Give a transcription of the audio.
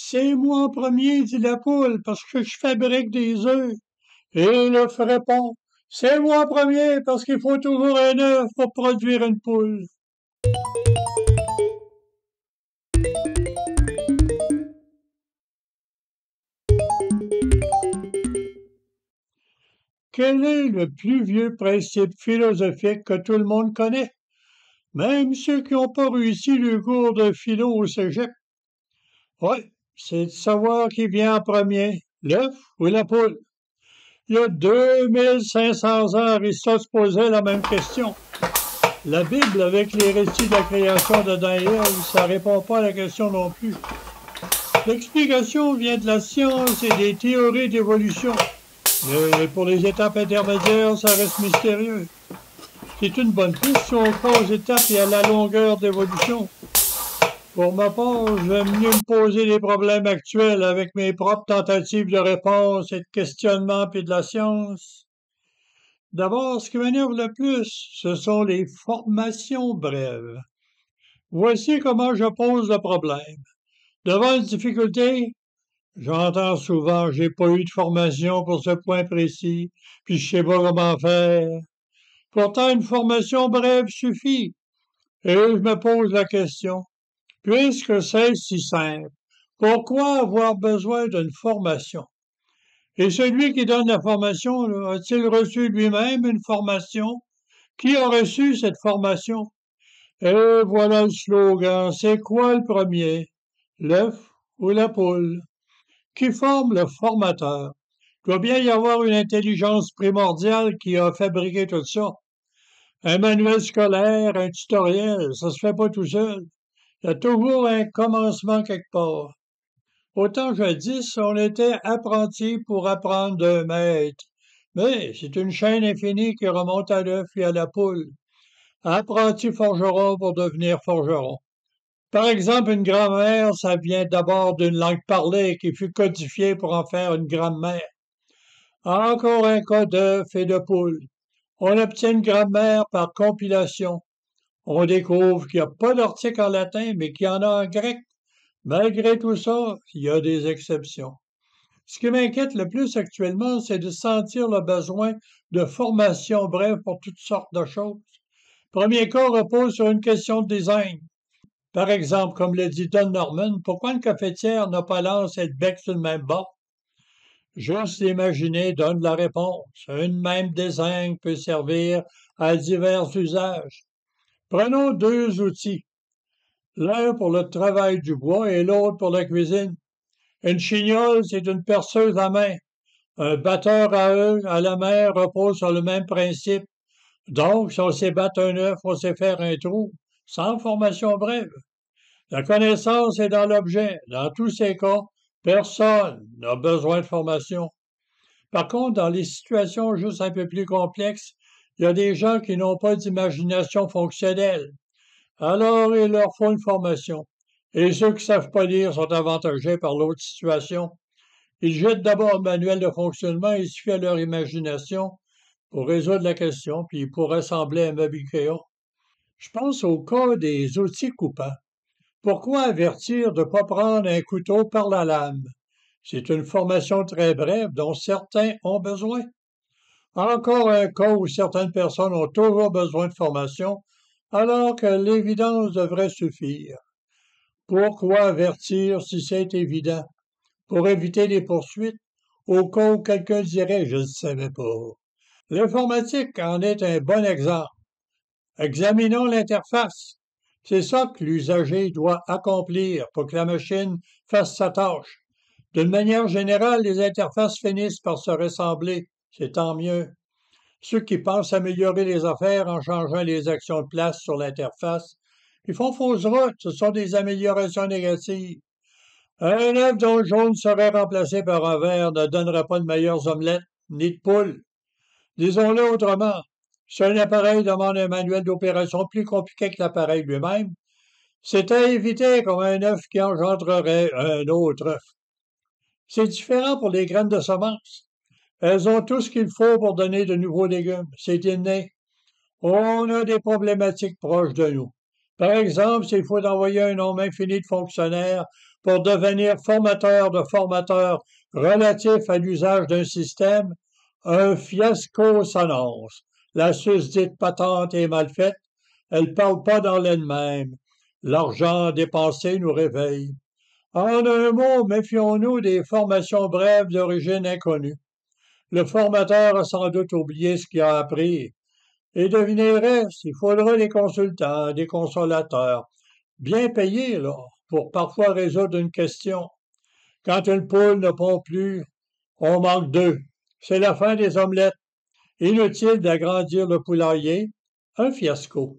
C'est moi en premier, dit la poule, parce que je fabrique des œufs. Et l'œuf répond, c'est moi en premier, parce qu'il faut toujours un œuf pour produire une poule. Quel est le plus vieux principe philosophique que tout le monde connaît? Même ceux qui n'ont pas réussi le cours de philo au cégep. Oui, c'est de savoir qui vient en premier, l'œuf ou la poule. Il y a 2500 ans, Aristote se posait la même question. La Bible, avec les récits de la création de Daniel, ça répond pas à la question non plus. L'explication vient de la science et des théories d'évolution. Mais pour les étapes intermédiaires, ça reste mystérieux. C'est une bonne piste si on croit aux étapes et à la longueur d'évolution. Pour ma part, j'aime mieux me poser les problèmes actuels avec mes propres tentatives de réponse et de questionnement puis de la science. D'abord, ce qui m'énerve le plus, ce sont les formations brèves. Voici comment je pose le problème. Devant une difficulté, j'entends souvent j'ai pas eu de formation pour ce point précis, puis je sais pas comment faire. Pourtant, une formation brève suffit. Et je me pose la question. Puisque c'est si simple, pourquoi avoir besoin d'une formation? Et celui qui donne la formation, là, a-t-il reçu lui-même une formation? Qui a reçu cette formation? Et voilà le slogan. C'est quoi le premier? L'œuf ou la poule? Qui forme le formateur? Il doit bien y avoir une intelligence primordiale qui a fabriqué tout ça. Un manuel scolaire, un tutoriel, ça se fait pas tout seul. Il y a toujours un commencement quelque part. Autant jadis, on était apprenti pour apprendre d'un maître. Mais c'est une chaîne infinie qui remonte à l'œuf et à la poule. Apprenti forgeron pour devenir forgeron. Par exemple, une grammaire, ça vient d'abord d'une langue parlée qui fut codifiée pour en faire une grammaire. Encore un cas d'œuf et de poule. On obtient une grammaire par compilation. On découvre qu'il n'y a pas d'article en latin, mais qu'il y en a en grec. Malgré tout ça, il y a des exceptions. Ce qui m'inquiète le plus actuellement, c'est de sentir le besoin de formation brève pour toutes sortes de choses. Premier cas repose sur une question de design. Par exemple, comme le dit Don Norman, pourquoi une cafetière n'a pas l'anse et le bec sur le même bord? Juste l'imaginer donne la réponse. Un même design peut servir à divers usages. Prenons deux outils, l'un pour le travail du bois et l'autre pour la cuisine. Une chignole, c'est une perceuse à main. Un batteur à œufs à la main repose sur le même principe. Donc, si on sait battre un œuf, on sait faire un trou, sans formation brève. La connaissance est dans l'objet. Dans tous ces cas, personne n'a besoin de formation. Par contre, dans les situations juste un peu plus complexes, il y a des gens qui n'ont pas d'imagination fonctionnelle. Alors, il leur faut une formation. Et ceux qui ne savent pas lire sont avantagés par l'autre situation. Ils jettent d'abord le manuel de fonctionnement et il suffit à leur imagination pour résoudre la question, puis pour assembler un meuble IKEA. Je pense au cas des outils coupants. Pourquoi avertir de ne pas prendre un couteau par la lame? C'est une formation très brève dont certains ont besoin. Encore un cas où certaines personnes ont toujours besoin de formation, alors que l'évidence devrait suffire. Pourquoi avertir si c'est évident? Pour éviter les poursuites, au cas où quelqu'un dirait je ne savais pas. L'informatique en est un bon exemple. Examinons l'interface. C'est ça que l'usager doit accomplir pour que la machine fasse sa tâche. D'une manière générale, les interfaces finissent par se ressembler. C'est tant mieux. Ceux qui pensent améliorer les affaires en changeant les actions de place sur l'interface, ils font fausse route. Ce sont des améliorations négatives. Un œuf dont le jaune serait remplacé par un vert ne donnerait pas de meilleures omelettes, ni de poules. Disons-le autrement, si un appareil demande un manuel d'opération plus compliqué que l'appareil lui-même, c'est à éviter comme un œuf qui engendrerait un autre œuf. C'est différent pour les graines de semences. Elles ont tout ce qu'il faut pour donner de nouveaux légumes. C'est inné. On a des problématiques proches de nous. Par exemple, s'il faut envoyer un nombre infini de fonctionnaires pour devenir formateur de formateurs relatifs à l'usage d'un système, un fiasco s'annonce. La susdite patente est mal faite, elle parle pas dans l'elle-même. L'argent dépensé nous réveille. En un mot, méfions-nous des formations brèves d'origine inconnue. Le formateur a sans doute oublié ce qu'il a appris. Et devinerez, il faudra des consultants, des consolateurs, bien payés, là, pour parfois résoudre une question. Quand une poule ne pond plus, on manque d'œufs. C'est la fin des omelettes. Inutile d'agrandir le poulailler. Un fiasco.